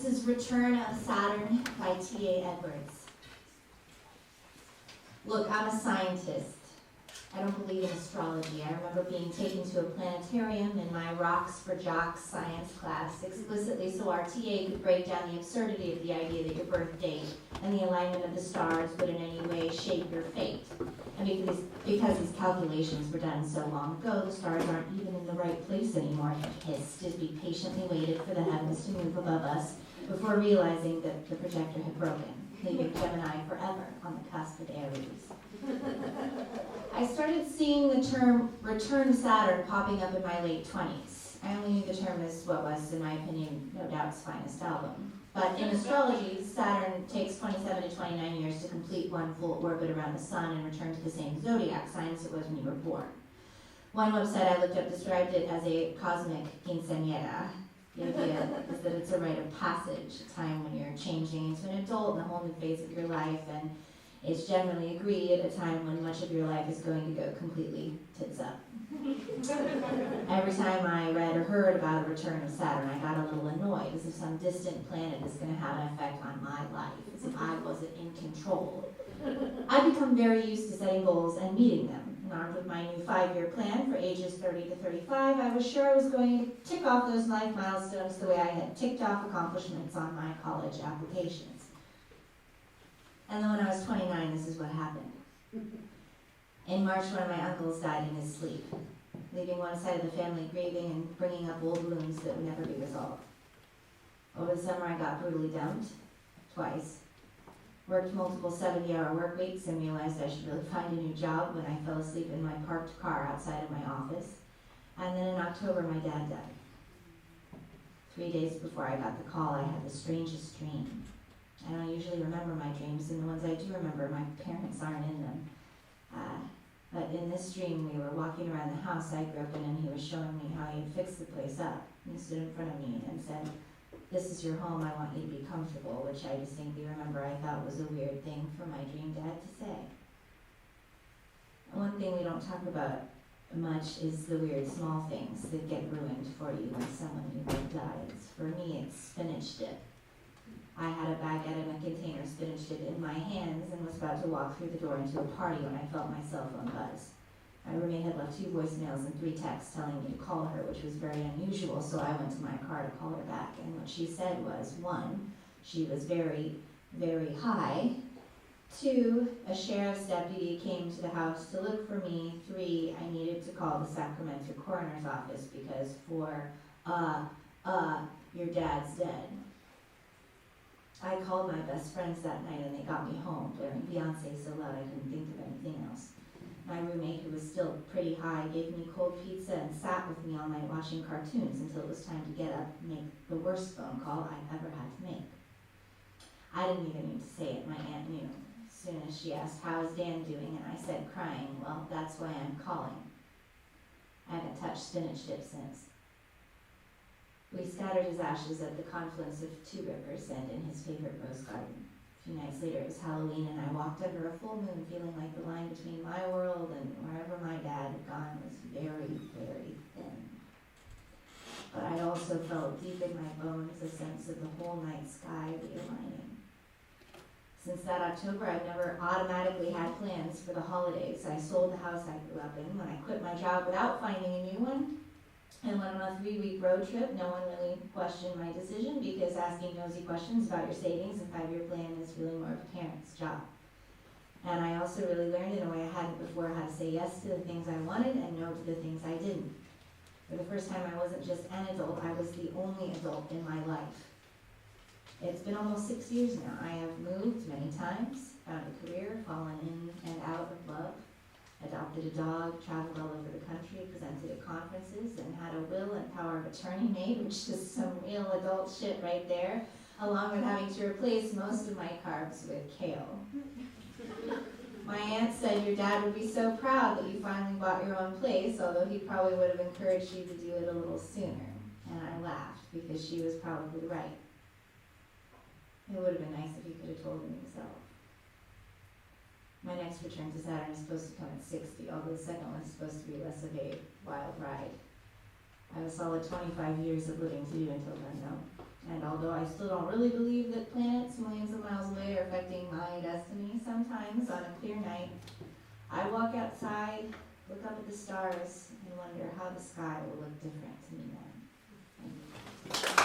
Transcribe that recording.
This is Return of Saturn by T.A. Edwards. Look, I'm a scientist. I don't believe in astrology. I remember being taken to a planetarium in my Rocks for Jocks science class explicitly so our TA could break down the absurdity of the idea that your birth date and the alignment of the stars would in any way shape your fate. And because these calculations were done so long ago, the stars aren't even in the right place anymore, he hissed as we patiently waited for the heavens to move above us before realizing that the projector had broken, leaving Gemini forever on the cusp of Aries. I started seeing the term return Saturn popping up in my late 20s. I only knew the term as what was, in my opinion, no doubt's finest album. But in astrology, Saturn takes 27 to 29 years to complete one full orbit around the sun and return to the same zodiac sign as it was when you were born. One website I looked up described it as a cosmic quinceañera. The idea is that it's a rite of passage, a time when you're changing into an adult in a whole new phase of your life, and it's generally agreed at a time when much of your life is going to go completely tits up. Every time I read or heard about a return of Saturn, I got a little annoyed, as if some distant planet is going to have an effect on my life, as if I wasn't in control. I've become very used to setting goals and meeting them. And armed with my new 5-year plan for ages 30 to 35, I was sure I was going to tick off those life milestones the way I had ticked off accomplishments on my college applications. And then when I was 29, this is what happened. In March, one of my uncles died in his sleep, leaving one side of the family grieving and bringing up old wounds that would never be resolved. Over the summer, I got brutally dumped, twice. Worked multiple 70-hour work weeks and realized I should really find a new job when I fell asleep in my parked car outside of my office. And then in October, my dad died. 3 days before I got the call, I had the strangest dream. I don't usually remember my dreams, and the ones I do remember, my parents aren't in them. But in this dream, we were walking around the house I grew up in, and he was showing me how he had fixed the place up. He stood in front of me and said, "This is your home, I want you to be comfortable," which I distinctly remember I thought was a weird thing for my dream dad to say. One thing we don't talk about much is the weird small things that get ruined for you when someone you love dies. For me, it's spinach dip. I had a baguette and a container of spinach dip in my hands and was about to walk through the door into a party when I felt my cell phone buzz. My roommate had left 2 voicemails and 3 texts telling me to call her, which was very unusual, so I went to my car to call her back. And what she said was, 1, she was very, very high. 2, a sheriff's deputy came to the house to look for me. 3, I needed to call the Sacramento coroner's office because 4, your dad's dead. I called my best friends that night and they got me home, blaring Beyonce so loud I couldn't think of anything else. My roommate, who was still pretty high, gave me cold pizza and sat with me all night watching cartoons until it was time to get up and make the worst phone call I've ever had to make. I didn't even need to say it, my aunt knew. As soon as she asked, "How is Dan doing?" and I said, crying, "Well, that's why I'm calling." I haven't touched spinach dip since. We scattered his ashes at the confluence of 2 rivers and in his favorite rose garden. A few nights later, it was Halloween, and I walked under a full moon feeling like the line between my world and wherever my dad had gone was very, very thin. But I also felt deep in my bones a sense of the whole night sky realigning. Since that October, I've never automatically had plans for the holidays. I sold the house I grew up in when I quit my job without finding a new one, and went on a 3-week road trip. No one really questioned my decision because asking nosy questions about your savings and 5-year plan is really more of a parent's job. And I also really learned in a way I hadn't before how to say yes to the things I wanted and no to the things I didn't. For the first time, I wasn't just an adult, I was the only adult in my life. It's been almost 6 years now. I have moved many times, found a career, fallen in and out of love, adopted a dog, traveled all over the country, presented at conferences, and had a will and power of attorney made, which is some real adult shit right there, along with having to replace most of my carbs with kale. My aunt said your dad would be so proud that you finally bought your own place, although he probably would have encouraged you to do it a little sooner. And I laughed, because she was probably right. It would have been nice if he could have told me himself. My next return to Saturn is supposed to come at 60, although the second one is supposed to be less of a wild ride. I have a solid 25 years of living to do until then, though. And although I still don't really believe that planets millions of miles away are affecting my destiny sometimes on a clear night, I walk outside, look up at the stars, and wonder how the sky will look different to me then. Thank you.